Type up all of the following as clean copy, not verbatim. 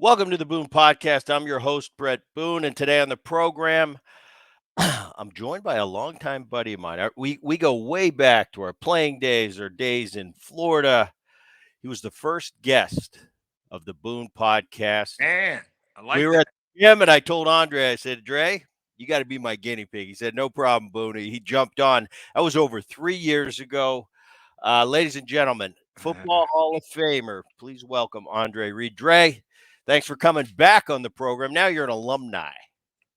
Welcome to the Boone Podcast. I'm your host, Bret Boone, and today on the program, I'm joined by a longtime buddy of mine. We go way back to our playing days or days in Florida. He was the first guest of the Boone Podcast. Man, I We like were that. at the gym, and I told Andre, I said, Dre, you got to be my guinea pig. He said, no problem, Boone. He jumped on. That was over 3 years ago. Ladies and gentlemen, Football Hall of Famer, please welcome Andre Reed. Dre, thanks for coming back on the program. Now you're an alumni.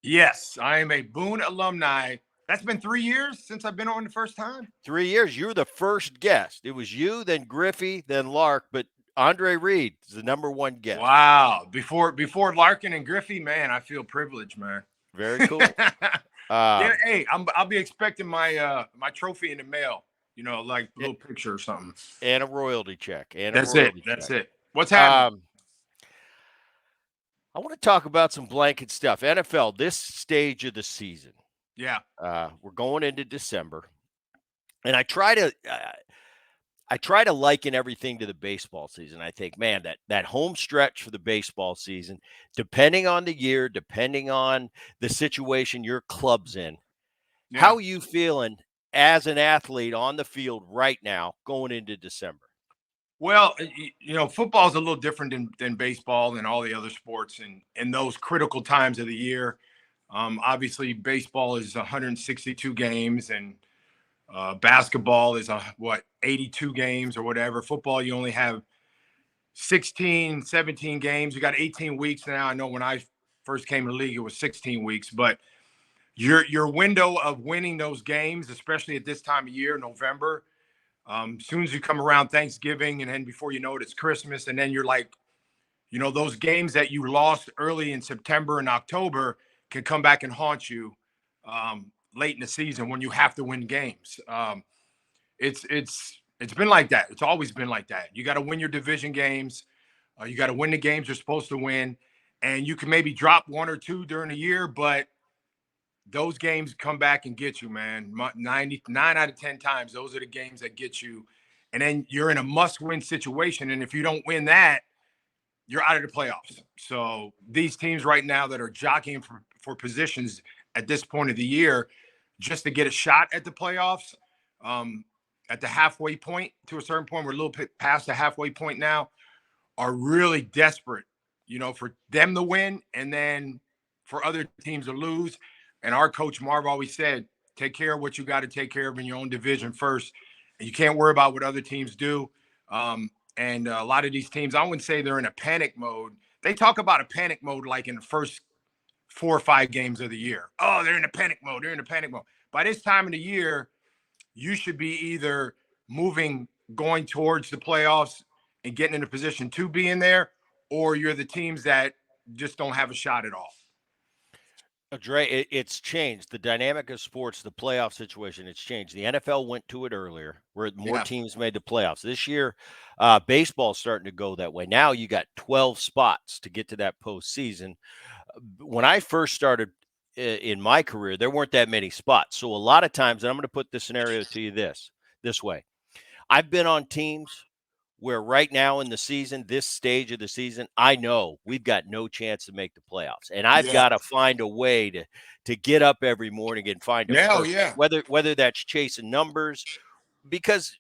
Yes, I am a Boone alumni. That's been 3 years since I've been on the first time. 3 years. You were the first guest. It was you, then Griffey, then Lark, but Andre Reed is the number one guest. Wow. Before Larkin and Griffey, man, I feel privileged, man. Very cool. Yeah, hey, I'll be expecting my my trophy in the mail. Like a little picture or something. And a royalty check. That's it. What's happening? I want to talk about some blanket stuff. NFL, this stage of the season. Yeah. We're going into December, and I try to liken everything to the baseball season. I think, man, that home stretch for the baseball season, depending on the year, depending on the situation your club's in, how are you feeling as an athlete on the field right now going into December? Well, football is a little different than baseball and all the other sports, and in those critical times of the year. Obviously, baseball is 162 games, and basketball is 82 games or whatever. Football, you only have 16, 17 games. You got 18 weeks now. I know when I first came to the league, it was 16 weeks, but your window of winning those games, especially at this time of year, November. As soon as you come around Thanksgiving, and then before you know it, it's Christmas, and then you're like, those games that you lost early in September and October can come back and haunt you late in the season when you have to win games. It's been like that. It's always been like that. You got to win your division games. You got to win the games you're supposed to win, and you can maybe drop one or two during the year, but those games come back and get you, man. 99 out of 10 times, those are the games that get you. And then you're in a must-win situation. And if you don't win that, you're out of the playoffs. So these teams right now that are jockeying for positions at this point of the year, just to get a shot at the playoffs, at the halfway point, to a certain point, we're a little bit past the halfway point now, are really desperate, for them to win and then for other teams to lose. And our coach, Marv, always said, take care of what you got to take care of in your own division first. And you can't worry about what other teams do. And a lot of these teams, I wouldn't say they're in a panic mode. They talk about a panic mode like in the first 4 or 5 games of the year. Oh, they're in a panic mode. They're in a panic mode. By this time of the year, you should be either going towards the playoffs and getting in a position to be in there, or you're the teams that just don't have a shot at all. Dre, it's changed. The dynamic of sports, the playoff situation, it's changed. The NFL went to it earlier, where more teams made the playoffs. This year, baseball's starting to go that way. Now you got 12 spots to get to that postseason. When I first started in my career, there weren't that many spots. So a lot of times, and I'm going to put the scenario to you this way. I've been on teams where right now in the season, this stage of the season, I know we've got no chance to make the playoffs. And I've got to find a way to get up every morning and find a purpose, whether that's chasing numbers, because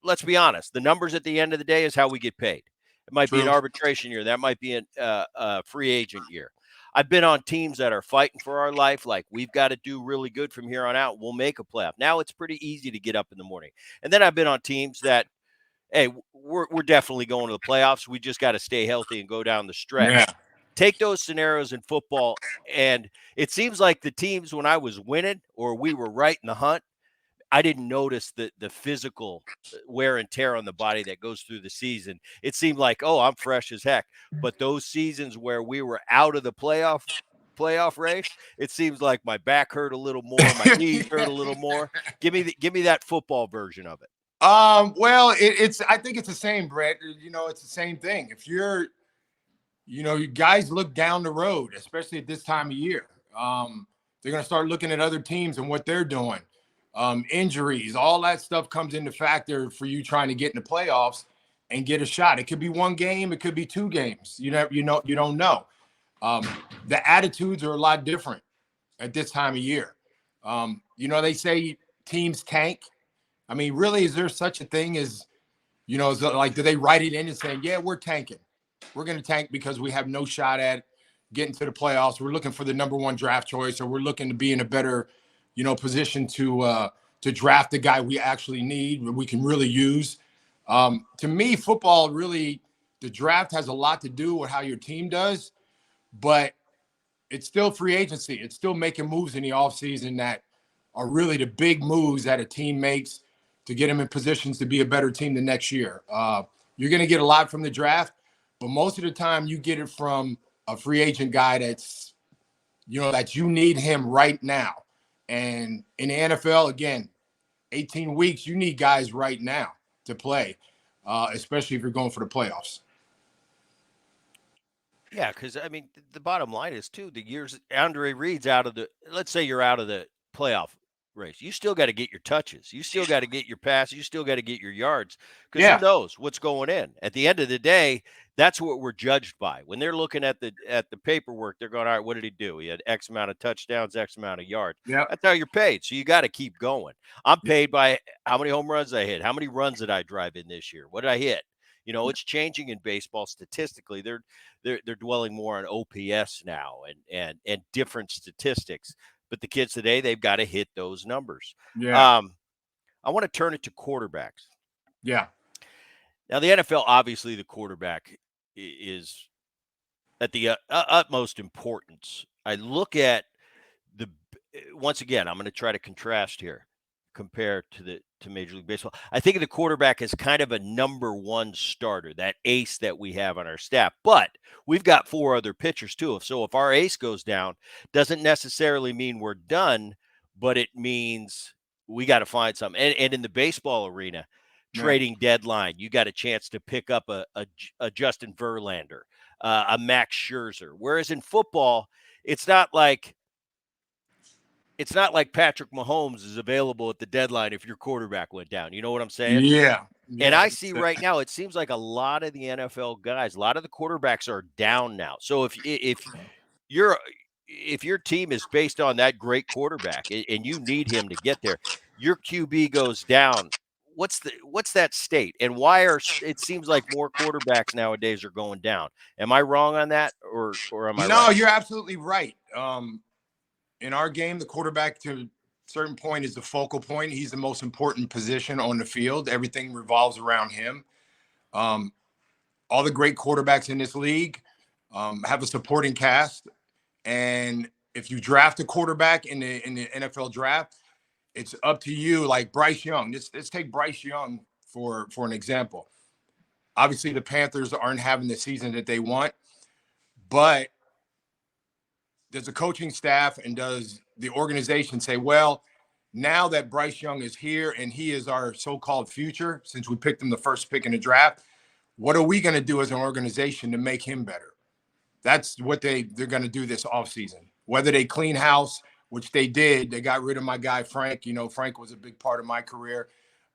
let's be honest, the numbers at the end of the day is how we get paid. It might be an arbitration year. That might be a free agent year. I've been on teams that are fighting for our life, like we've got to do really good from here on out. We'll make a playoff. Now it's pretty easy to get up in the morning. And then I've been on teams that, hey, we're definitely going to the playoffs. We just got to stay healthy and go down the stretch. Yeah. Take those scenarios in football, and it seems like the teams when I was winning or we were right in the hunt, I didn't notice the physical wear and tear on the body that goes through the season. It seemed like, oh, I'm fresh as heck. But those seasons where we were out of the playoff race, it seems like my back hurt a little more, my knees hurt a little more. Give me that football version of it. Well, I think it's the same, Brett. It's the same thing. If you guys look down the road, especially at this time of year, they're going to start looking at other teams and what they're doing. Injuries, all that stuff comes into factor for you trying to get in the playoffs. and get a shot. It could be one game, it could be 2 games. You don't know. The attitudes are a lot different at this time of year. They say teams tank. I mean, really, is there such a thing as, is it like, do they write it in and say, yeah, we're tanking. We're going to tank because we have no shot at getting to the playoffs. We're looking for the number 1 draft choice, or we're looking to be in a better, position to draft the guy we actually need, we can really use. To me, football really, the draft has a lot to do with how your team does, but it's still free agency. It's still making moves in the offseason that are really the big moves that a team makes to get them in positions to be a better team the next year. You're going to get a lot from the draft, but most of the time you get it from a free agent guy that you need him right now. And in the NFL, again, 18 weeks, you need guys right now to play, especially if you're going for the playoffs. Yeah, because I mean, the bottom line is too the years Andre Reed's out of the. Let's say you're out of the playoff race. You still got to get your touches. You still got to get your passes. You still got to get your yards. Because who knows what's going in? At the end of the day, that's what we're judged by. When they're looking at the paperwork, they're going, all right, what did he do? He had X amount of touchdowns, X amount of yards. Yeah, that's how you're paid. So you got to keep going. I'm paid by how many home runs I hit, how many runs did I drive in this year, what did I hit? It's changing in baseball statistically. They're dwelling more on OPS now and different statistics. But the kids today, they've got to hit those numbers. Yeah. I want to turn it to quarterbacks. Yeah. Now, the NFL, obviously, the quarterback is at the utmost importance. I look at once again, I'm going to try to contrast here compared to Major League Baseball. I think of the quarterback as kind of a number 1 starter, that ace that we have on our staff. But we've got 4 other pitchers too. So if our ace goes down, doesn't necessarily mean we're done, but it means we got to find something. And in the baseball arena, trading deadline, you got a chance to pick up a Justin Verlander, a Max Scherzer. Whereas in football, it's not like Patrick Mahomes is available at the deadline if your quarterback went down. You know what I'm saying? Yeah. And I see right now, it seems like a lot of the NFL guys, a lot of the quarterbacks are down now. So if your team is based on that great quarterback and you need him to get there, your QB goes down. What's that state? And why it seems like more quarterbacks nowadays are going down? Am I wrong on that, or am I right? No, you're absolutely right. In our game, the quarterback to a certain point is the focal point. He's the most important position on the field. Everything revolves around him. All the great quarterbacks in this league have a supporting cast. And if you draft a quarterback in the NFL draft, it's up to you. Like Bryce Young. Let's take Bryce Young for an example. Obviously, the Panthers aren't having the season that they want, but does the coaching staff and does the organization say, well, now that Bryce Young is here and he is our so-called future, since we picked him the first pick in the draft, what are we going to do as an organization to make him better? That's what they're going to do this offseason. Whether they clean house, which they did, they got rid of my guy, Frank. Frank was a big part of my career.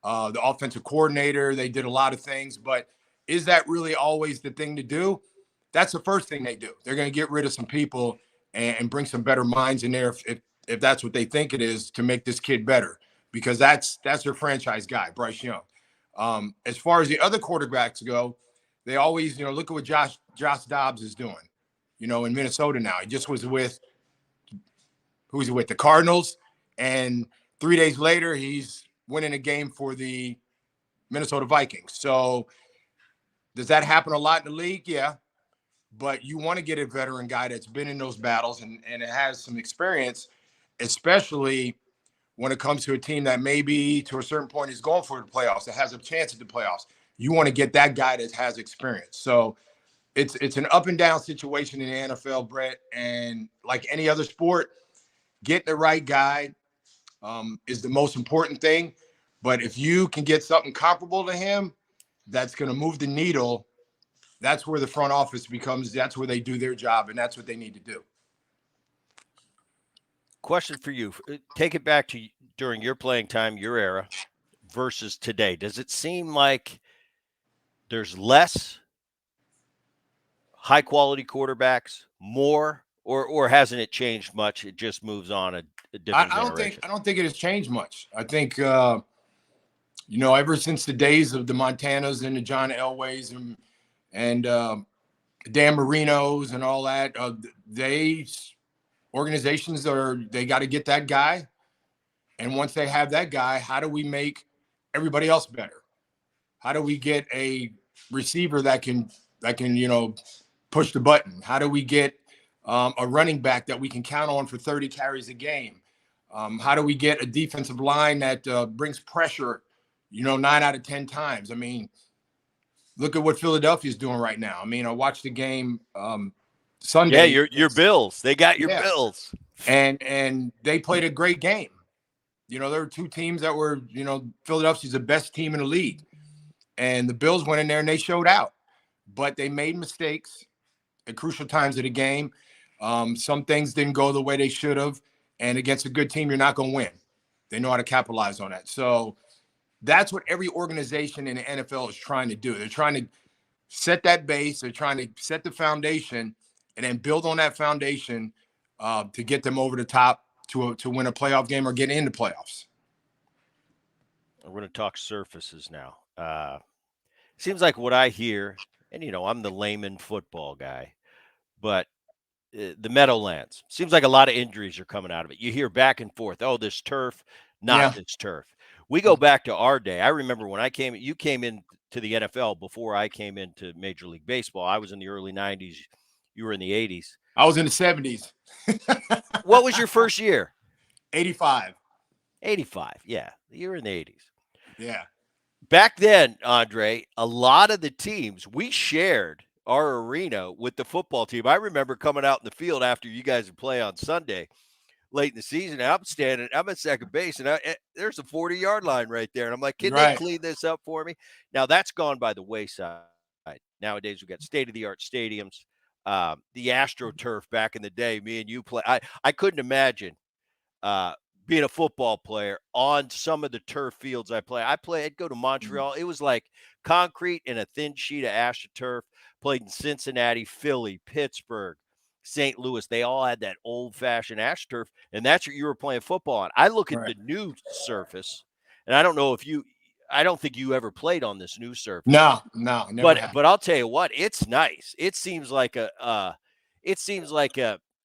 The offensive coordinator, they did a lot of things, but is that really always the thing to do? That's the first thing they do. They're going to get rid of some people and bring some better minds in there if that's what they think it is to make this kid better, because that's their franchise guy, Bryce Young. As far as the other quarterbacks go, they always, look at what Josh Dobbs is doing, in Minnesota now. He just was with, who's he with? The Cardinals. And 3 days later, he's winning a game for the Minnesota Vikings. So does that happen a lot in the league? Yeah. But you want to get a veteran guy that's been in those battles and it has some experience, especially when it comes to a team that maybe to a certain point is going for the playoffs, that has a chance at the playoffs. You want to get that guy that has experience. So it's an up and down situation in the NFL, Brett. And like any other sport, getting the right guy is the most important thing. But if you can get something comparable to him, that's going to move the needle. That's where the front office that's where they do their job, and that's what they need to do. Question for you. Take it back to during your playing time, your era, versus today. Does it seem like there's less high quality quarterbacks, more, or hasn't it changed much? It just moves on a different generation. I don't think it has changed much. I think ever since the days of the Montanas and the John Elways and Dan Marinos and all that, organizations they got to get that guy. And once they have that guy, how do we make everybody else better? How do we get a receiver that can push the button? How do we get a running back that we can count on for 30 carries a game? How do we get a defensive line that brings pressure, 9 out of 10 times? I mean, look at what Philadelphia is doing right now. I mean, I watched the game Sunday. Yeah, your Bills. They got your Bills. And they played a great game. There were two teams that were, Philadelphia's the best team in the league. And the Bills went in there and they showed out. But they made mistakes at crucial times of the game. Some things didn't go the way they should have. And against a good team, you're not going to win. They know how to capitalize on that. So that's what every organization in the NFL is trying to do. They're trying to set that base. They're trying to set the foundation and then build on that foundation to get them over the top to win a playoff game or get into playoffs. We're going to talk surfaces now. Seems like what I hear, and I'm the layman football guy, but the Meadowlands seems like a lot of injuries are coming out of it. You hear back and forth. Oh, this turf, not this turf. We go back to our day. I remember when you came into the NFL before I came into Major League Baseball. I was in the early 90s. You were in the 80s. I was in the 70s. What was your first year? 85. 85. Yeah. You were in the 80s. Yeah. Back then, Andre, a lot of the teams, we shared our arena with the football team. I remember coming out in the field after you guys would play on Sunday late in the season. And I'm at second base, and there's a 40-yard line right there. And I'm like, can they clean this up for me? Now, that's gone by the wayside. Nowadays, we've got state-of-the-art stadiums. The AstroTurf back in the day, me and you play. I couldn't imagine being a football player on some of the turf fields I'd go to Montreal. It was like concrete and a thin sheet of AstroTurf. Played in Cincinnati, Philly, Pittsburgh, St. Louis. They all had that old-fashioned AstroTurf, and that's what you were playing football on. I look at the new surface, and I don't think you ever played on this new surface. No, never. But I'll tell you what, it's nice. It seems like a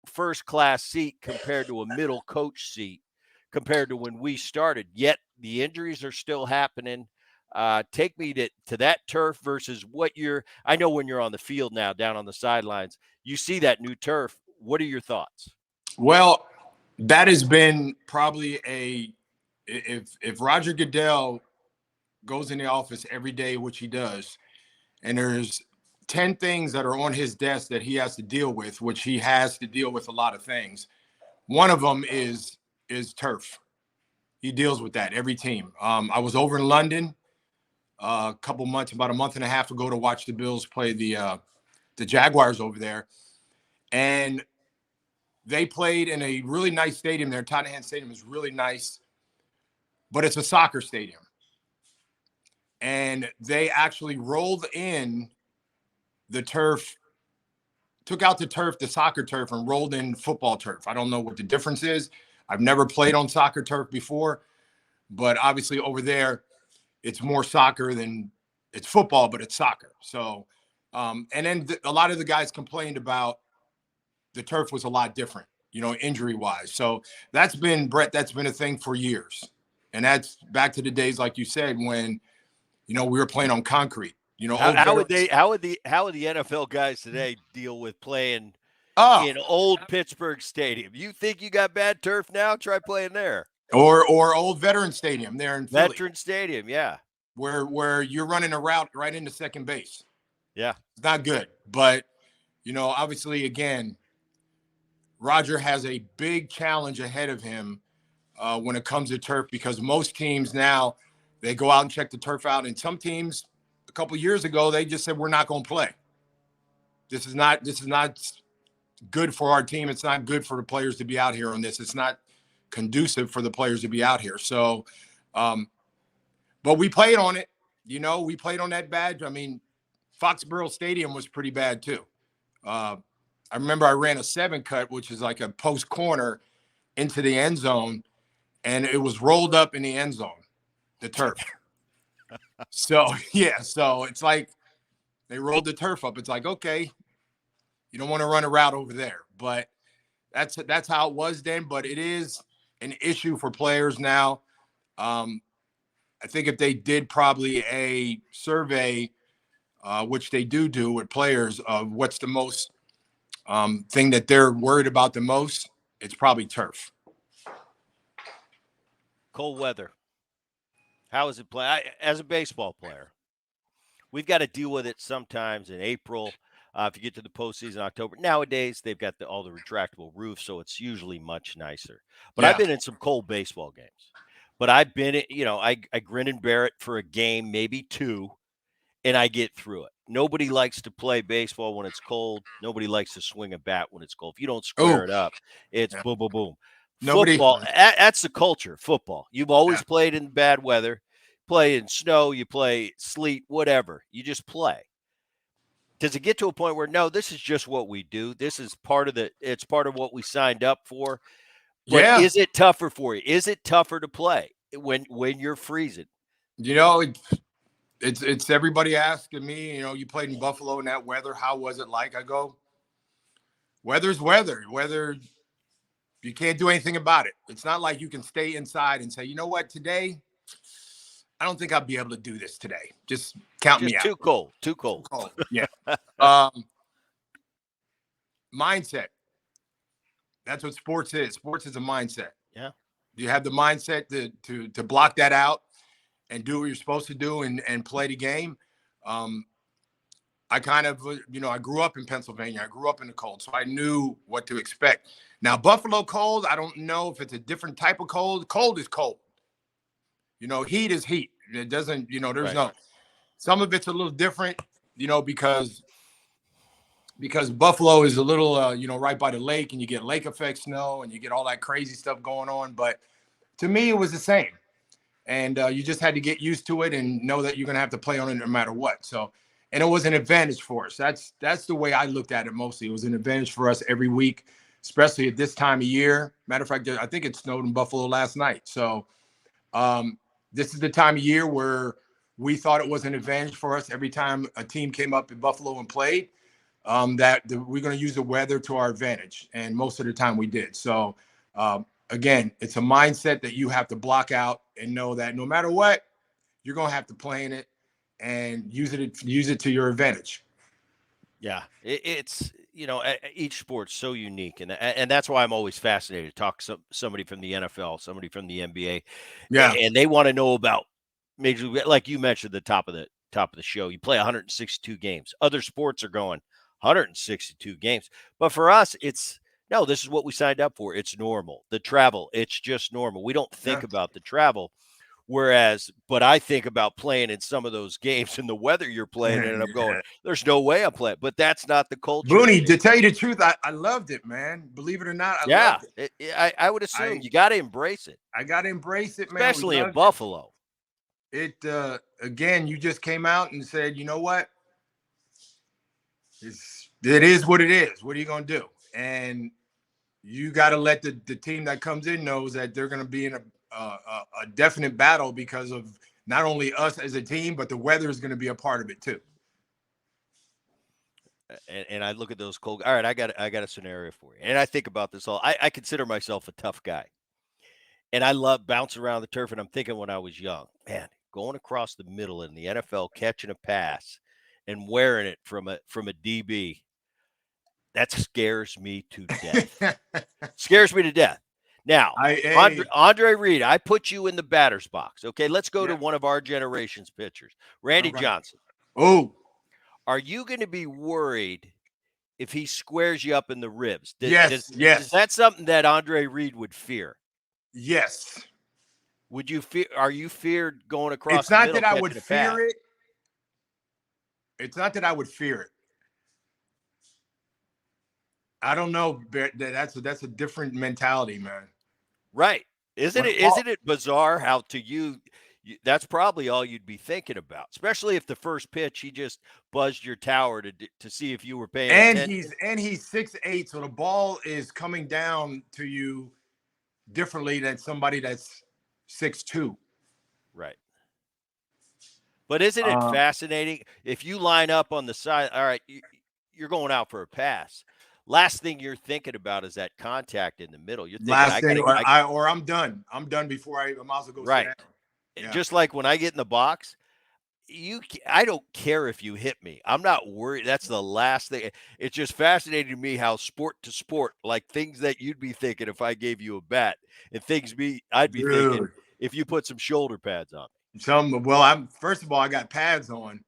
first-class seat compared to a middle coach seat compared to when we started. Yet the injuries are still happening. Take me to that turf versus I know when you're on the field now, down on the sidelines, you see that new turf. What are your thoughts? Well, that has been probably if Roger Goodell goes in the office every day, which he does, and there's 10 things that are on his desk that he has to deal with, which he has to deal with a lot of things. One of them is turf. He deals with that every team. I was over in London about a month and a half ago to watch the Bills play the Jaguars over there. And they played in a really nice stadium there. Tottenham Stadium is really nice, but it's a soccer stadium. And they actually rolled in the turf, took out the soccer turf, and rolled in football turf. I don't know what the difference is. I've never played on soccer turf before, but obviously over there, it's more soccer than it's football, but it's soccer. So, and then a lot of the guys complained about the turf was a lot different, injury wise. So that's been a thing for years. And that's back to the days, like you said, when, we were playing on concrete, how would the NFL guys today deal with playing in old Pittsburgh Stadium? You think you got bad turf now? Try playing there. Or old Veteran Stadium there in Philly. Veteran Stadium, yeah. Where you're running a route right into second base. Yeah. It's not good. But, obviously, again, Roger has a big challenge ahead of him when it comes to turf, because most teams now, they go out and check the turf out. And some teams, a couple of years ago, they just said, we're not going to play. This is not good for our team. It's not good for the players to be out here on this. It's not conducive for the players to be out here. So, but we played on it. We played on that badge. I mean, Foxborough Stadium was pretty bad too. I remember I ran a 7-cut, which is like a post corner into the end zone, and it was rolled up in the end zone, the turf. So it's like they rolled the turf up. It's like, okay, you don't want to run a route over there, but that's how it was then. But it is an issue for players now. I think if they did probably a survey, which they do with players, of what's the most thing that they're worried about the most, it's probably turf. Cold weather. How is it play? As a baseball player, we've got to deal with it sometimes in April. If you get to the postseason, October. Nowadays, they've got all the retractable roofs, so it's usually much nicer. But I've Yeah. been in some cold baseball games. But I've been, I grin and bear it for a game, maybe two, and I get through it. Nobody likes to play baseball when it's cold. Nobody likes to swing a bat when it's cold. If you don't square Oh, it up, it's yeah. boom, boom, boom. Nobody. Football, that's the culture. Football. You've always Yeah. played in bad weather, play in snow, you play sleet, whatever. You just play. Does it get to a point where no, this is just what we do? This is it's part of what we signed up for. But Yeah. is it tougher for you? Is it tougher to play when you're freezing? It's everybody asking me, you played in Buffalo in that weather. How was it like? I go, weather's weather. Weather, you can't do anything about it. It's not like you can stay inside and say, you know what, today, I don't think I'll be able to do this today. Just count me Just out. too cold. Too cold. Yeah. Mindset. That's what sports is. Sports is a mindset. Yeah. You have the mindset to block that out and do what you're supposed to do and play the game. I kind of, I grew up in Pennsylvania. I grew up in the cold, so I knew what to expect. Now, Buffalo cold, I don't know if it's a different type of cold. Cold is cold. Heat is heat. It doesn't, there's Right. some of it's a little different, because Buffalo is a little, right by the lake, and you get lake effect snow and you get all that crazy stuff going on. But to me, it was the same. And you just had to get used to it and know that you're going to have to play on it no matter what. So, and it was an advantage for us. That's the way I looked at it mostly. It was an advantage for us every week, especially at this time of year. Matter of fact, I think it snowed in Buffalo last night. So this is the time of year where we thought it was an advantage for us every time a team came up in Buffalo and played, we're going to use the weather to our advantage. And most of the time we did. So, again, it's a mindset that you have to block out and know that no matter what, you're going to have to play in it and use it to your advantage. Yeah, it's each sport's so unique, and that's why I'm always fascinated to talk to somebody from the NFL, somebody from the NBA, Yeah. and they want to know about Major League. Like you mentioned, at the top of the show, you play 162 games. Other sports are going 162 games, but for us, it's no. This is what we signed up for. It's normal. The travel, it's just normal. We don't think Yeah. about the travel. But I think about playing in some of those games and the weather you're playing in, and I'm going, there's no way I'm playing. But that's not the culture. Boone, to tell you the truth, I loved it, man. Believe it or not, I loved it. I would assume you got to embrace it. I got to embrace it, man. Especially in Buffalo. It again, you just came out and said, you know what? It is what it is. What are you going to do? And you got to let the team that comes in knows that they're going to be in a definite battle because of not only us as a team, but the weather is going to be a part of it too. And I look at those cold. All right, I got a scenario for you. And I think about this all. I consider myself a tough guy, and I love bouncing around the turf. And I'm thinking when I was young, man, going across the middle in the NFL, catching a pass, and wearing it from a DB. That scares me to death. Scares me to death. Now, Andre Reed, I put you in the batter's box. Okay, let's go to one of our generation's pitchers, Randy Johnson. Oh, are you going to be worried if he squares you up in the ribs? Yes. Is that something that Andre Reed would fear? Yes. Would you fear? Are you feared going across? It's not that I would fear it. It's not that I would fear it. I don't know. That's a different mentality, man. Right? Isn't it bizarre how to you that's probably all you'd be thinking about, especially if the first pitch he just buzzed your tower to see if you were paying And attention. he's 6'8", so the ball is coming down to you differently than somebody that's 6'2". Right. But isn't it fascinating if you line up on the side? All right, you're going out for a pass. Last thing you're thinking about is that contact in the middle. You're thinking, Last I thing, gotta, or I I'm done. I'm done before I might as well go sit right. down. Yeah, Just like when I get in the box, I don't care if you hit me. I'm not worried. That's the last thing. It's just fascinating to me how sport to sport, like things that you'd be thinking if I gave you a bat, and I'd be thinking dude. if you put some shoulder pads on. I'm first of all, I got pads on,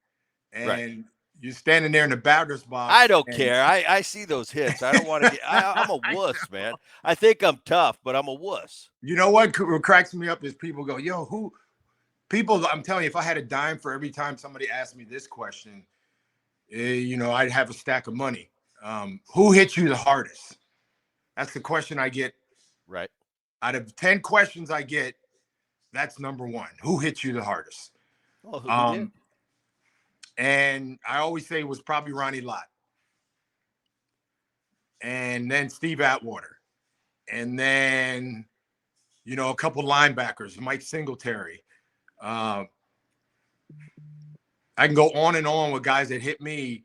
Right. and you're standing there in the batter's I box, don't and care. I see those hits. I don't want to get. I'm a wuss, man. I think I'm tough, but I'm a wuss. you know what cracks me up is people go, "Yo, who?" People, I'm telling you, if I had a dime for every time somebody asked me this question, I'd have a stack of money. Who hit you the hardest? That's the question I get. Right. Out of 10 questions I get, that's number one. Who hit you the hardest? Well, who did? Um, and I always say it was probably Ronnie Lott, and then Steve Atwater, and then a couple linebackers, Mike Singletary. Uh, I can go on and on with guys that hit me,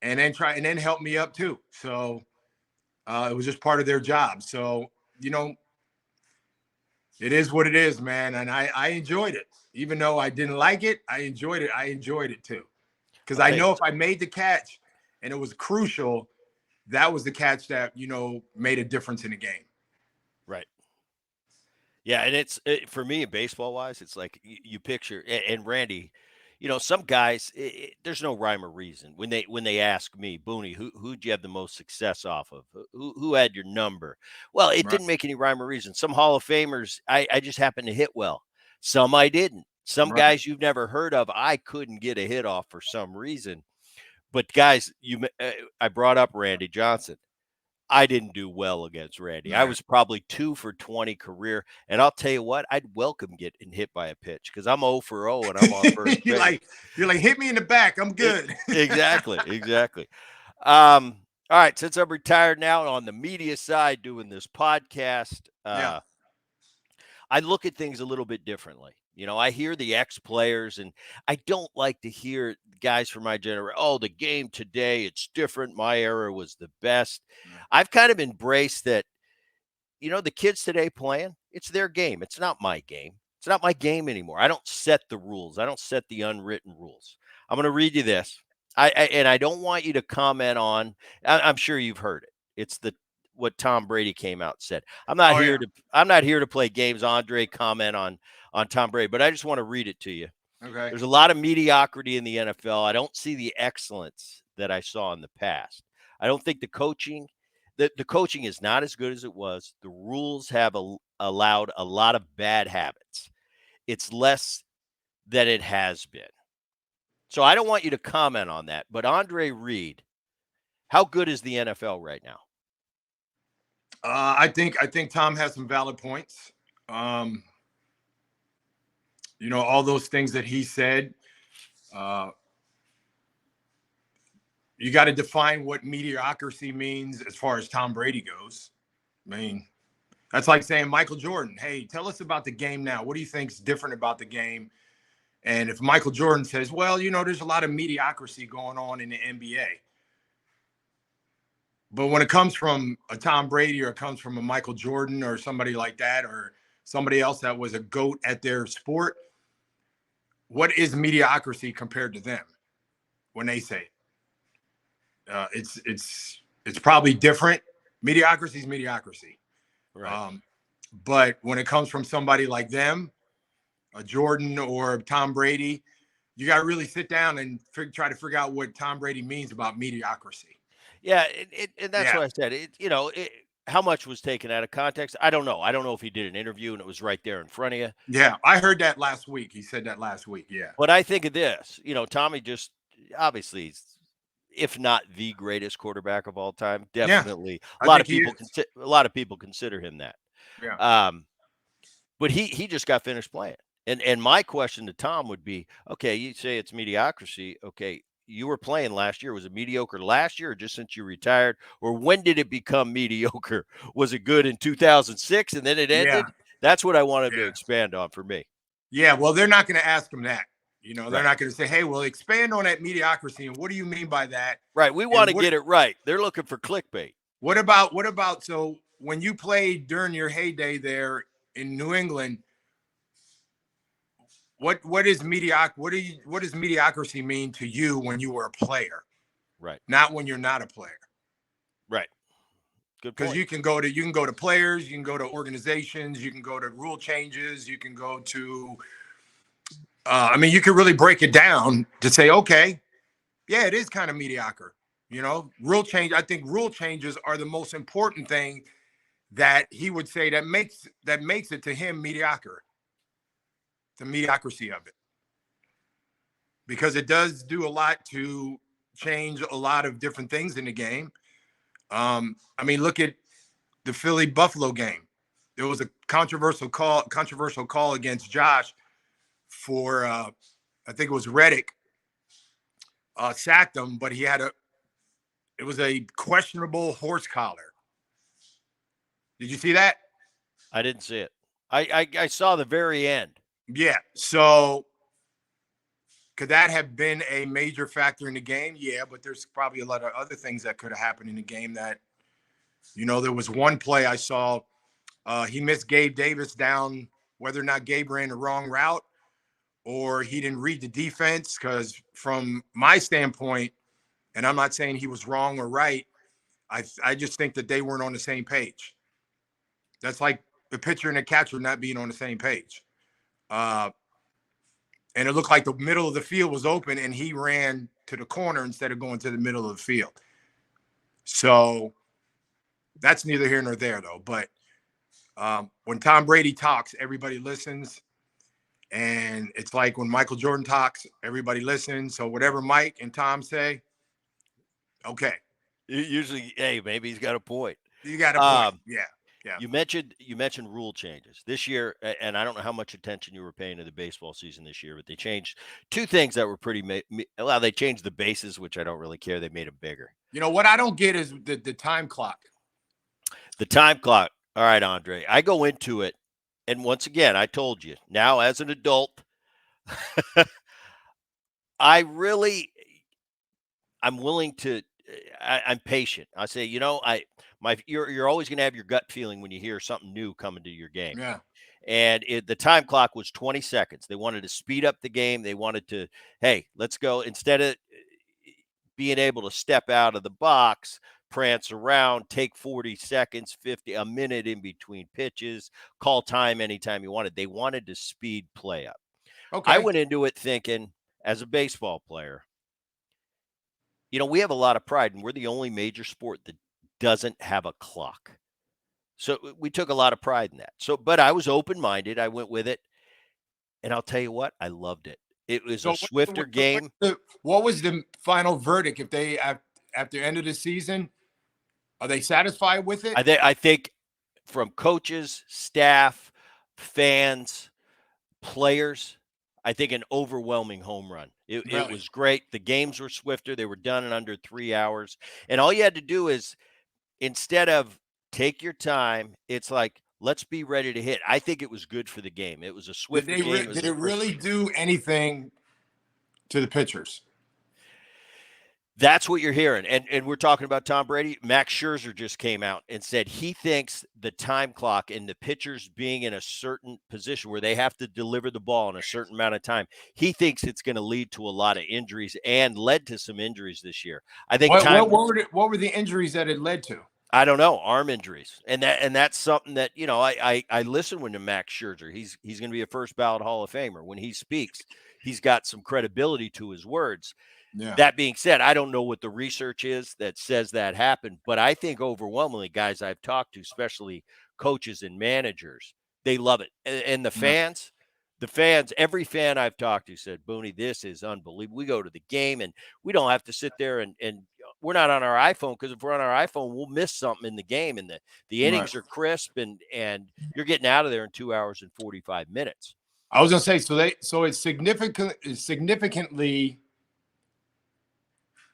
and then help me up too. So it was just part of their job. So it is what it is, man. And I enjoyed it, even though I didn't like it. I enjoyed it. I enjoyed it too, because I'll I tell you. know if I made the catch and it was crucial, that was the catch that made a difference in the game. Right. Yeah, and for me, baseball wise, it's like you picture and Randy, some guys, there's no rhyme or reason when they ask me, Booney, who'd you have the most success off of? Who had your number? Well, it Right. didn't make any rhyme or reason. Some Hall of Famers, I just happened to hit well. Some I didn't. Some Right. guys you've never heard of, I couldn't get a hit off for some reason. But guys, I brought up Randy Johnson. I didn't do well against Randy. I Right. was probably 2 for 20 career, and I'll tell you what, I'd welcome getting hit by a pitch because I'm 0 for 0 and I'm on first you're base. like you're like hit me in the back. I'm good. Exactly, exactly. Um, all right, since I'm retired now on the media side doing this podcast, Yeah. I look at things a little bit differently. I hear the ex players, and I don't like to hear guys from my generation. Oh, the game today, it's different. My era was the best. I've kind of embraced that. The kids today playing, it's their game. It's not my game. It's not my game anymore. I don't set the rules. I don't set the unwritten rules. I'm going to read you this. And I don't want you to comment on. I'm sure you've heard it. It's what Tom Brady came out and said. Oh yeah. I'm not here to play games. Andre comment on Tom Brady, but I just want to read it to you. Okay. There's a lot of mediocrity in the NFL. I don't see the excellence that I saw in the past. I don't think the coaching is not as good as it was. The rules have allowed a lot of bad habits. It's less than it has been. So I don't want you to comment on that. But Andre Reed, how good is the NFL right now? I think Tom has some valid points. Um, all those things that he said. Uh, you got to define what mediocrity means as far as Tom Brady goes. I mean, that's like saying Michael Jordan. Hey, tell us about the game now. What do you think's different about the game? And if Michael Jordan says, well, there's a lot of mediocrity going on in the NBA. But when it comes from a Tom Brady or it comes from a Michael Jordan or somebody like that or somebody else that was a GOAT at their sport, what is mediocrity compared to them when they say it? It's probably different. Mediocrity is mediocrity. Right. But when it comes from somebody like them, a Jordan or Tom Brady, you got to really sit down and try to figure out what Tom Brady means about mediocrity. Yeah, and that's Yeah. what I said. How much was taken out of context? I don't know. I don't know if he did an interview and it was right there in front of you. Yeah. I heard that last week. He said that last week. Yeah. But I think of this. Tommy just obviously, if not the greatest quarterback of all time, Yeah. definitely I think he is. a lot of people consider him that. Yeah. But he just got finished playing. And my question to Tom would be, okay, you say it's mediocrity. Okay, you were playing last year. Was it mediocre last year or just since you retired? Or when did it become mediocre? Was it good in 2006 and then it Yeah, ended? That's what I want him to yeah, expand on for me. yeah. Well, they're not going to ask him that. They're Right. not going to say, "Hey, well, expand on that mediocrity." And what do you mean by that? Right. We want And to get it right. They're looking for clickbait. what about so when you played during your heyday there in New England? What is mediocre? What does mediocrity mean to you when you were a player, Right. not when you're not a player? Right. Good Because point. you can go to players, you can go to organizations, you can go to rule changes, you can go to I mean, you could really break it down to say, okay, yeah, it is kind of mediocre. Rule change. I think rule changes are the most important thing that he would say that makes it to him mediocre, the mediocrity of it, because it does do a lot to change a lot of different things in the game. I mean, look at the Philly Buffalo game. There was a controversial call against Josh for I think it was Reddick sacked him, but it was a questionable horse collar. Did you see that? I didn't see it. I saw the very end. Yeah. So could that have been a major factor in the game? Yeah, but there's probably a lot of other things that could have happened in the game there was one play I saw. He missed Gabe Davis down, whether or not Gabe ran the wrong route or he didn't read the defense. Because from my standpoint, and I'm not saying he was wrong or right, I just think that they weren't on the same page. That's like the pitcher and the catcher not being on the same page. Uh, and it looked like the middle of the field was open and he ran to the corner instead of going to the middle of the field. So that's neither here nor there, though. But when Tom Brady talks, everybody listens. And it's like when Michael Jordan talks, everybody listens. So whatever Mike and Tom say, okay, Usually, hey, maybe he's got a point. you got a point. Um, Yeah, yeah. you mentioned rule changes this year, and I don't know how much attention you were paying to the baseball season this year, but they changed two things that were pretty. Well, they changed the bases, which I don't really care. They made them bigger. What I don't get is the time clock. The time clock. All right, Andre. I go into it, and once again, I told you. Now, as an adult, I really, I'm willing to. I'm patient. I say, you're always going to have your gut feeling when you hear something new coming to your game. Yeah. And the time clock was 20 seconds. They wanted to speed up the game. They wanted to, hey, let's go. Instead of being able to step out of the box, prance around, take 40 seconds, 50, a minute in between pitches, call time anytime you wanted. They wanted to speed play up. I Okay. went into it thinking, as a baseball player, we have a lot of pride, and we're the only major sport that doesn't have a clock. So we took a lot of pride in that. So, but I was open minded. I went with it. And I'll tell you what, I loved it. It was a So swifter game. what was the final verdict? If they after the end of the season, are they satisfied with it? I think from coaches, staff, fans, players, I think an overwhelming home run. It Really? was great. The games were swifter. They were done in under 3 hours. And all you had to do is instead of take your time, it's like, let's be ready to hit. I think it was good for the game. It was a swifter game. It was Did a it crisp. really do anything to the pitchers? That's what you're hearing. And we're talking about Tom Brady. Max Scherzer just came out and said he thinks the time clock and the pitchers being in a certain position where they have to deliver the ball in a certain amount of time, he thinks it's going to lead to a lot of injuries and led to some injuries this year. I think What were the injuries that it led to? I don't know, arm injuries. And that's something that, I listen when to Max Scherzer. He's going to be a first ballot Hall of Famer. When he speaks, he's got some credibility to his words. Yeah. That being said, I don't know what the research is that says that happened, but I think overwhelmingly, guys I've talked to, especially coaches and managers, they love it. And the fans, every fan I've talked to said, Booney, this is unbelievable. We go to the game and we don't have to sit there and we're not on our iPhone, because if we're on our iPhone, we'll miss something in the game. And the Right. innings are crisp and you're getting out of there in 2 hours and 45 minutes. I was gonna say, so it significantly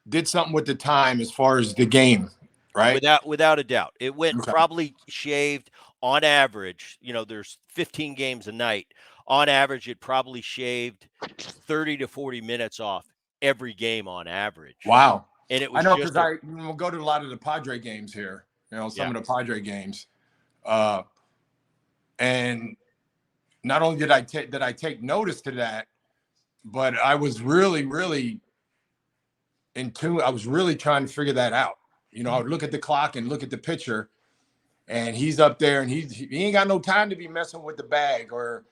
did something with the time as far as the game, right? Without a doubt. It went Okay. probably shaved on average, there's 15 games a night. On average, it probably shaved 30 to 40 minutes off every game on average. Wow. And it I was know just because a we'll go to a lot of the Padre games here, some yeah. of the Padre games. And not only did I take notice to that, but I was really, really in tune. I was really trying to figure that out. I would look at the clock and look at the pitcher, and he's up there, and he ain't got no time to be messing with the bag or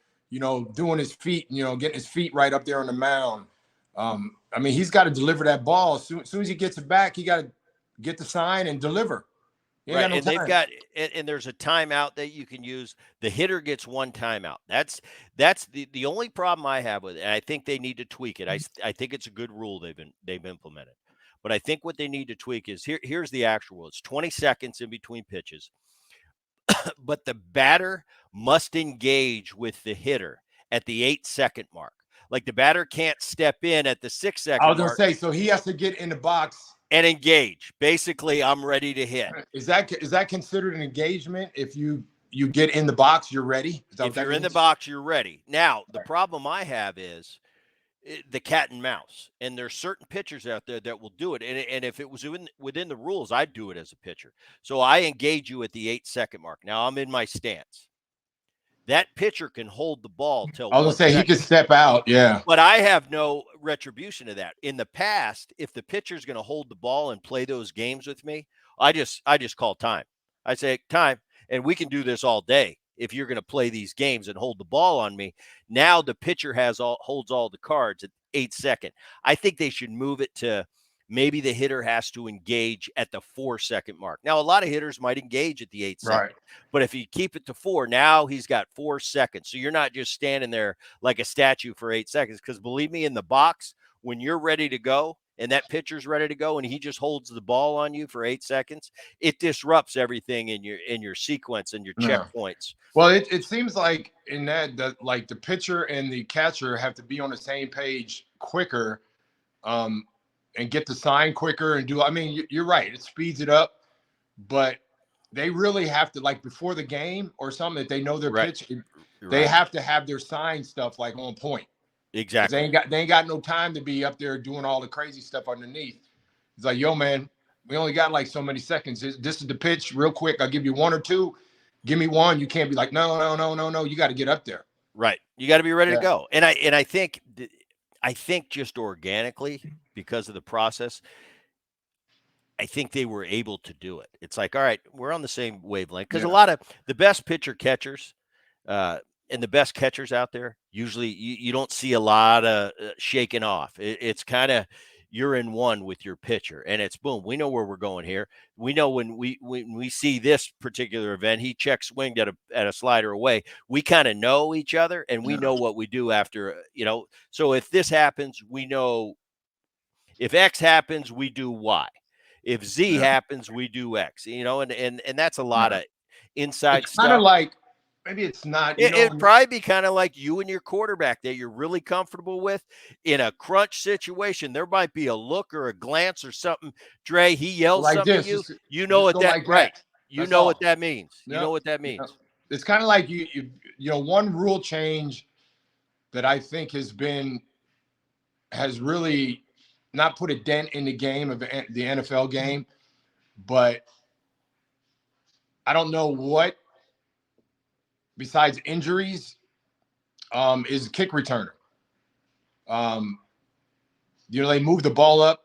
doing his feet, getting his feet right up there on the mound. I mean, he's got to deliver that ball. As soon as he gets it back, he got to get the sign and deliver. He ain't Right. got no And they've time. got and there's a timeout that you can use. The hitter gets one timeout. That's the only problem I have with it. And I think they need to tweak it. I think it's a good rule they've implemented. But I think what they need to tweak is here's the actual rule. It's 20 seconds in between pitches. But the batter must engage with the hitter at the 8-second mark. Like the batter can't step in at the 6-second I was gonna mark say, so he has to get in the box and engage. Basically, I'm ready to hit. Is that considered an engagement? If you get in the box, you're ready. Is that If what that you're in the means? box, you're ready. Now, the problem I have is the cat and mouse. And there's certain pitchers out there that will do it. And if it was within the rules, I'd do it as a pitcher. So I engage you at the 8-second mark. Now I'm in my stance. That pitcher can hold the ball till I was gonna one say he second. could step out. Yeah. But I have no retribution to that. In the past, if the pitcher's going to hold the ball and play those games with me, I just call time. I say time, and we can do this all day. If you're going to play these games and hold the ball on me, now the pitcher holds all the cards at 8-second. I think they should move it to maybe the hitter has to engage at the 4-second mark. Now, a lot of hitters might engage at the 8-second, Right. but if you keep it to 4, now he's got 4 seconds. So you're not just standing there like a statue for 8 seconds. Because believe me, in the box, when you're ready to go and that pitcher's ready to go and he just holds the ball on you for 8 seconds, it disrupts everything in your sequence and your Yeah. checkpoints. Well, it seems like in that like the pitcher and the catcher have to be on the same page quicker, and get the sign quicker and do. I mean, you're right. It speeds it up, but they really have to, like before the game or something, that they know their Right. pitch. They Right. have to have their sign stuff like on point. 'Cause Exactly. they ain't got no time to be up there doing all the crazy stuff underneath. It's like, yo, man, we only got like so many seconds. This is the pitch, real quick. I'll give you one or two. Give me one. You can't be like, no, no, no, no, no. You got to get up there. Right. You got to be ready Yeah. to go. And I think just organically, because of the process, I think they were able to do it. It's like, all right, we're on the same wavelength. Because a Yeah. lot of the best pitcher catchers and the best catchers out there, usually you don't see a lot of shaking off. It's kind of you're in one with your pitcher, and it's boom. We know where we're going here. We know when we see this particular event, he checks swinged at a slider away. We kind of know each other, and we Yeah. know what we do after. So if this happens, we know if X happens, we do Y. If Z Yeah. happens, we do X. And that's a lot Yeah. of inside It's kind stuff. of like, maybe it's not, It'd probably be kind of like you and your quarterback that you're really comfortable with in a crunch situation. There might be a look or a glance or something. Dre, he yells like something this. at you. Just, You know what go that like right. that. You That's know all. what that means. You Yep. know what that You know, means. it's kind of like you one rule change that I think has really not put a dent in the game of the NFL game, but I don't know what besides injuries is kick returner. They move the ball up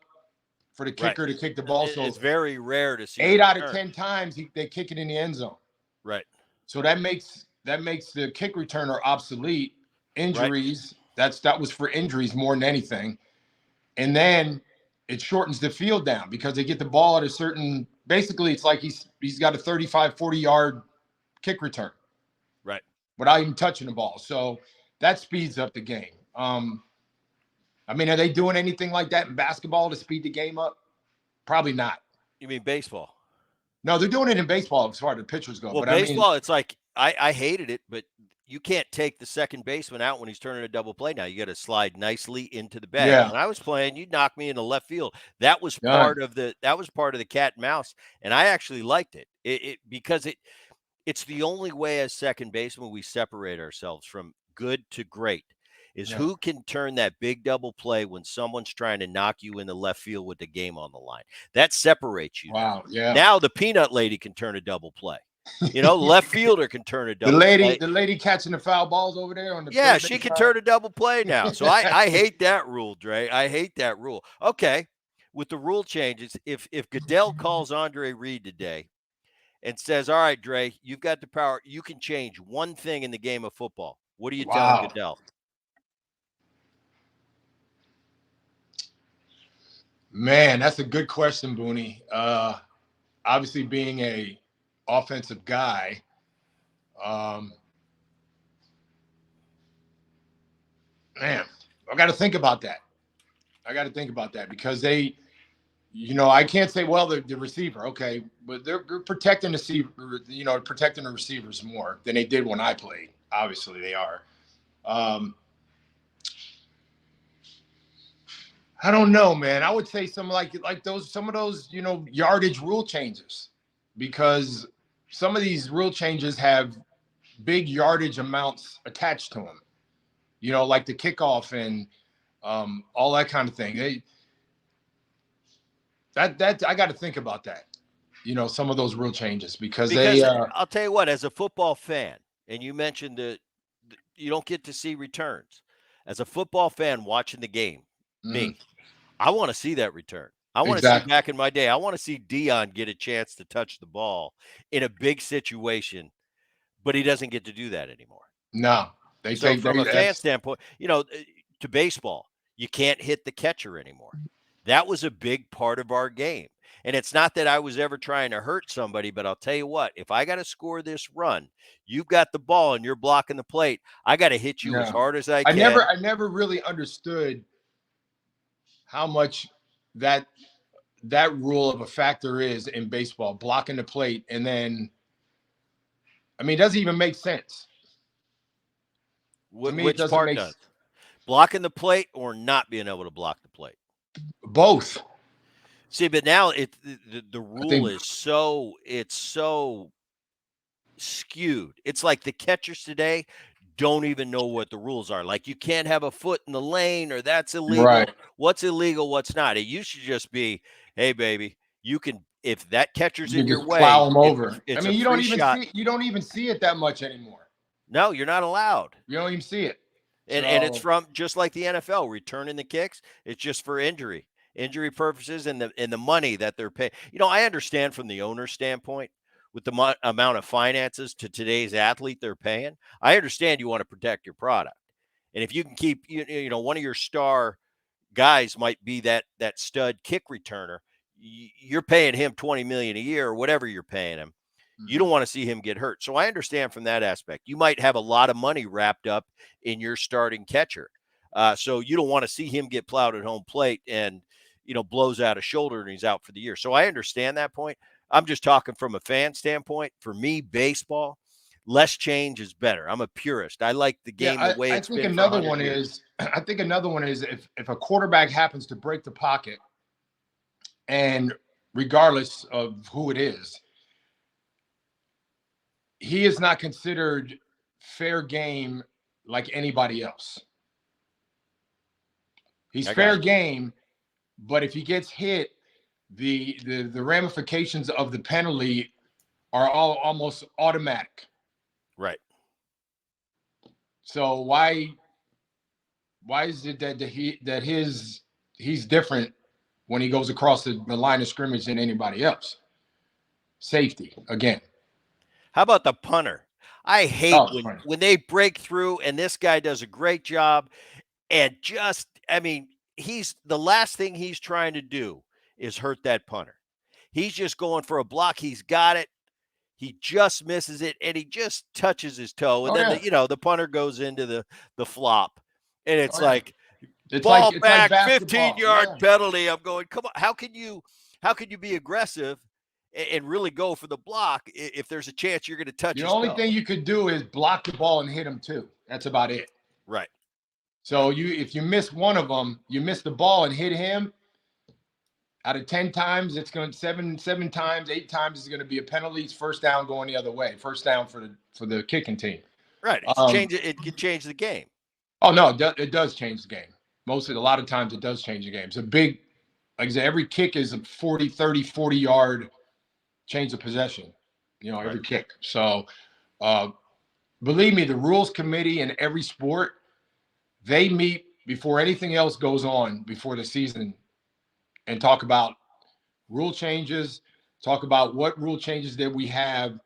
for the kicker to kick the ball. So It's very rare to see 8 out of 10 times they kick it in the end zone. Right. So that makes the kick returner obsolete. Injuries, that was for injuries more than anything. And then it shortens the field down because they get the ball at a certain, basically it's like he's got a 35, 40-yard kick return. Right. Without even touching the ball. So that speeds up the game. I mean, are they doing anything like that in basketball to speed the game up? Probably not. You mean baseball? No, they're doing it in baseball as far as the pitchers go. Well, but baseball, I mean, it's like I hated it, but you can't take the second baseman out when he's turning a double play now. You got to slide nicely into the bag. Yeah. When I was playing, you'd knock me into left field. That was Done. part of the cat and mouse, and I actually liked it. Because it's the only way as second baseman we separate ourselves from good to great is who can turn that big double play when someone's trying to knock you in the left field with the game on the line. That separates you. Wow. Yeah. Now the peanut lady can turn a double play. Left fielder can turn a double play. The lady catching the foul balls over there on the she can turn a double play now. So I hate that rule, Dre. I hate that rule. Okay, with the rule changes, if Goodell calls Andre Reed today and says, "All right, Dre, you've got the power. You can change one thing in the game of football." What are you telling Goodell? Man, that's a good question, Boone. Obviously, being a offensive guy, man, I got to think about that. Because they, I can't say, well, the receiver, okay, but they're protecting protecting the receivers more than they did when I played. Obviously, they are. I don't know, man. I would say some some of those yardage rule changes, because some of these rule changes have big yardage amounts attached to them. Like the kickoff and all that kind of thing. That I got to think about that. Some of those rule changes because I'll tell you what, as a football fan, and you mentioned that you don't get to see returns. As a football fan watching the game, I want to see that return. I want to see back in my day. I want to see Dion get a chance to touch the ball in a big situation, but he doesn't get to do that anymore. No, from a fan standpoint, to baseball, you can't hit the catcher anymore. That was a big part of our game. And it's not that I was ever trying to hurt somebody, but I'll tell you what, if I got to score this run, you've got the ball and you're blocking the plate, I got to hit you as hard as I can. I never really understood how much that rule of a factor is in baseball, blocking the plate. And then, it doesn't even make sense. Which part does? Blocking the plate or not being able to block the plate? Both. See, but now the rule is so skewed. It's like the catchers today don't even know what the rules are. Like, you can't have a foot in the lane, or that's illegal. Right. What's illegal, what's not. It used to just be, hey, baby, you can, if that catcher's in your way, plow them over. It's you don't even see it that much anymore. No, you're not allowed. You don't even see it. And it's from, just like the NFL, returning the kicks. It's just for injury purposes and the money that they're paying. I understand from the owner's standpoint, with the amount of finances to today's athlete they're paying, I understand you want to protect your product. And if you can keep, one of your star guys might be that stud kick returner, you're paying him $20 million a year or whatever you're paying him. You don't want to see him get hurt. So I understand from that aspect. You might have a lot of money wrapped up in your starting catcher. So you don't want to see him get plowed at home plate and, blows out a shoulder and he's out for the year. So I understand that point. I'm just talking from a fan standpoint. For me, baseball, less change is better. I'm a purist. I like the game the way it's been. I think another one is if a quarterback happens to break the pocket, and regardless of who it is, he is not considered fair game like anybody else. He's fair game, but if he gets hit, the ramifications of the penalty are all almost automatic. Right. So why is it that he's different when he goes across the line of scrimmage than anybody else? Safety again. How about the punter? I hate when they break through and this guy does a great job, and he's the last thing he's trying to do is hurt that punter. He's just going for a block. He's got it. He just misses it, and he just touches his toe, and then the punter goes into the flop, and it's like ball back, 15-yard penalty. I'm going, come on, how can you be aggressive and really go for the block if there's a chance you're going to touch The his only toe. thing you could do is block the ball and hit him too. That's about it. Right. So if you miss one of them, you miss the ball and hit him. Out of 10 times, it's going to seven times, 8 times is going to be a penalty. It's first down going the other way. First down for the kicking team. Right. It can change the game. Oh no, it does change the game. A lot of times it does change the game. It's a big, like I said, every kick is a 40 yard change of possession. Every kick. So believe me, the rules committee in every sport, they meet before anything else goes on before the season and talk about rule changes, talk about what rule changes that we have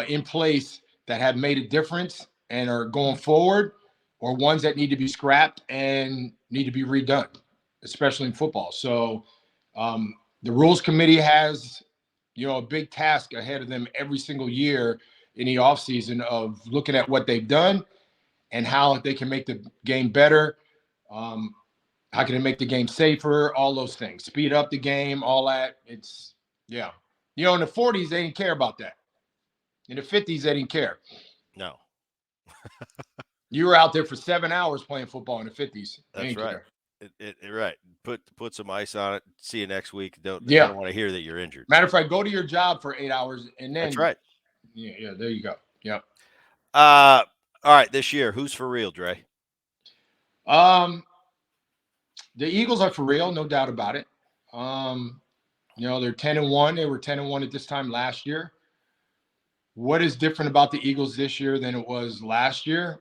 in place that have made a difference and are going forward, or ones that need to be scrapped and need to be redone, especially in football. So the rules committee has, a big task ahead of them every single year in the offseason of looking at what they've done and how they can make the game better. How can it make the game safer? All those things. Speed up the game, all that. It's, yeah. In the 40s, they didn't care about that. In the 50s, they didn't care. No. You were out there for 7 hours playing football in the 50s. That's right. Right. Put some ice on it. See you next week. They don't want to hear that you're injured. Matter of fact, go to your job for 8 hours and then. That's right. Yeah, there you go. Yep. All right, this year, who's for real, Dre? The Eagles are for real, no doubt about it. They're 10-1. They were 10-1 at this time last year. What is different about the Eagles this year than it was last year?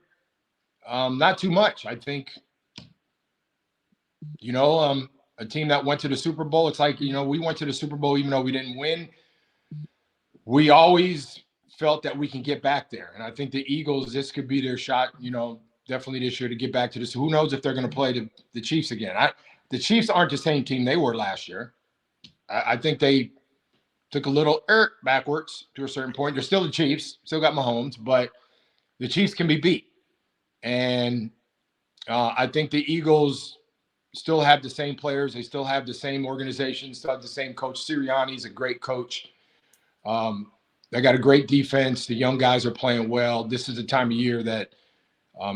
Not too much. I think, a team that went to the Super Bowl, it's like, we went to the Super Bowl even though we didn't win. We always felt that we can get back there. And I think the Eagles, this could be their shot, definitely this year to get back to this. Who knows if they're going to play the Chiefs again? The Chiefs aren't the same team they were last year. I think they took a little backwards to a certain point. They're still the Chiefs, still got Mahomes, but the Chiefs can be beat. And I think the Eagles still have the same players. They still have the same organization, still have the same coach. Sirianni's a great coach. They got a great defense. The young guys are playing well. This is the time of year that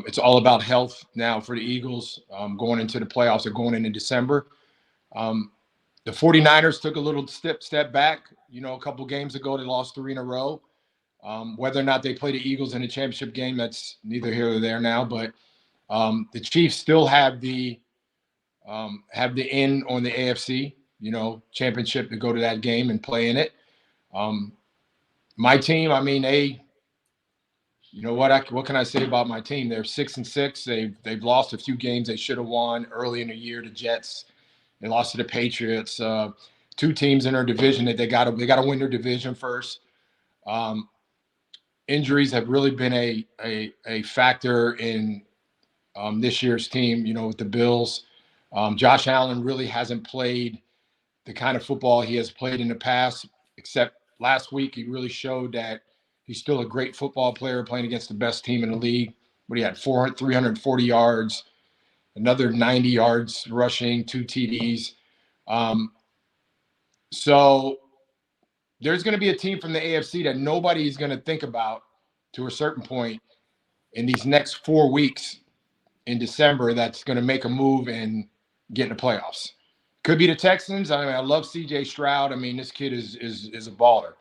it's all about health now for the Eagles going into the playoffs or going into December. The 49ers took a little step back. A couple games ago, they lost 3 in a row. Whether or not they play the Eagles in a championship game, that's neither here nor there now. But the Chiefs still have the in on the AFC, championship to go to that game and play in it. My team, I mean, what can I say about my team? They're 6-6. They've lost a few games they should have won early in the year. The Jets, they lost to the Patriots. 2 teams in their division that they got to win their division first. Injuries have really been a factor in this year's team. With the Bills, Josh Allen really hasn't played the kind of football he has played in the past, except last week he really showed that he's still a great football player playing against the best team in the league. But he had 340 yards, another 90 yards rushing, 2 TDs. So there's going to be a team from the AFC that nobody's going to think about to a certain point in these next 4 weeks in December that's going to make a move and get in the playoffs. Could be the Texans. I mean, I love C.J. Stroud. I mean, this kid is a baller.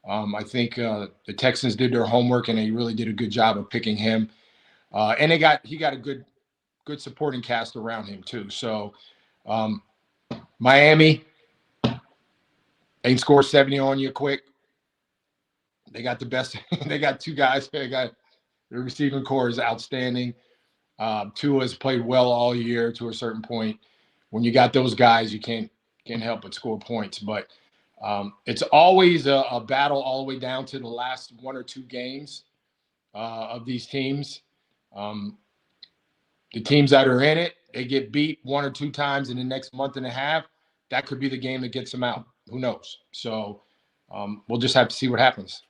I think the Texans did their homework and they really did a good job of picking him. And he got a good supporting cast around him too. So Miami, they can score 70 on you quick. They got the best. They got 2 guys. They got the receiving core is outstanding. Tua has played well all year to a certain point. When you got those guys, you can't help but score points. But it's always a battle all the way down to the last 1 or 2 games of these teams. The teams that are in it, they get beat 1 or 2 times in the next month and a half. That could be the game that gets them out. Who knows? So we'll just have to see what happens.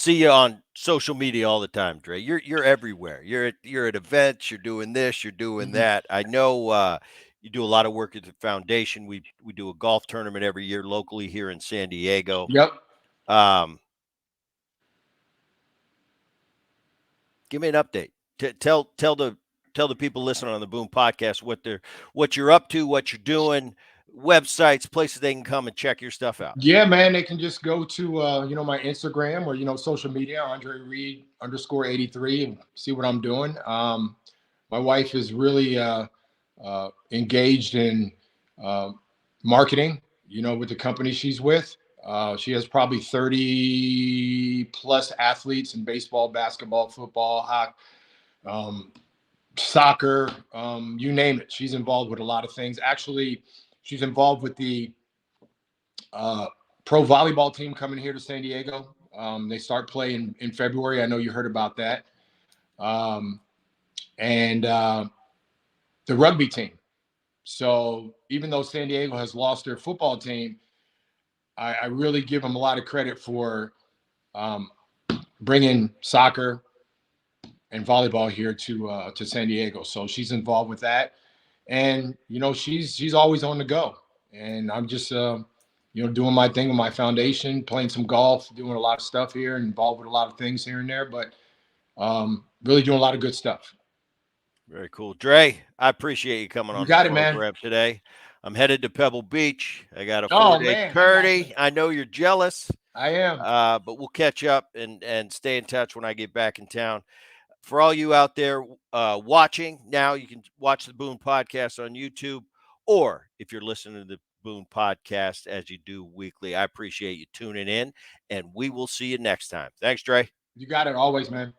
see you on social media all the time, Dre. You're everywhere. You're at events. You're doing this. You're doing Mhm. that. I know you do a lot of work at the foundation. We do a golf tournament every year locally here in San Diego. Yep. Um, Give me an update. Tell the people listening on the Boone podcast what you're up to, what you're doing, websites, places they can come and check your stuff out. Yeah, man, they can just go to my Instagram or social media, Andre Reed _83, and see what I'm doing. My wife is really engaged in marketing, with the company she's with. She has probably 30 plus athletes in baseball, basketball, football, hockey, soccer, you name it. She's involved with a lot of things. Actually, she's involved with the uh, pro volleyball team coming here to San Diego. They start playing in February. I know you heard about that. Um, and the rugby team. So even though San Diego has lost their football team, I really give them a lot of credit for um, bringing soccer and volleyball here to San Diego. So she's involved with that, and she's always on the go. And I'm just doing my thing with my foundation, playing some golf, doing a lot of stuff here, involved with a lot of things here and there, but really doing a lot of good stuff. Very cool. Dre, I appreciate you coming You on the got it, man. program today. I'm headed to Pebble Beach. I got a Oh 4-day man, I got you. tourney. I know you're jealous, I am. but we'll catch up and stay in touch when I get back in town. For all you out there watching now, you can watch the Boone Podcast on YouTube, or if you're listening to the Boone Podcast as you do weekly, I appreciate you tuning in, and we will see you next time. Thanks, Dre. You got it always, man.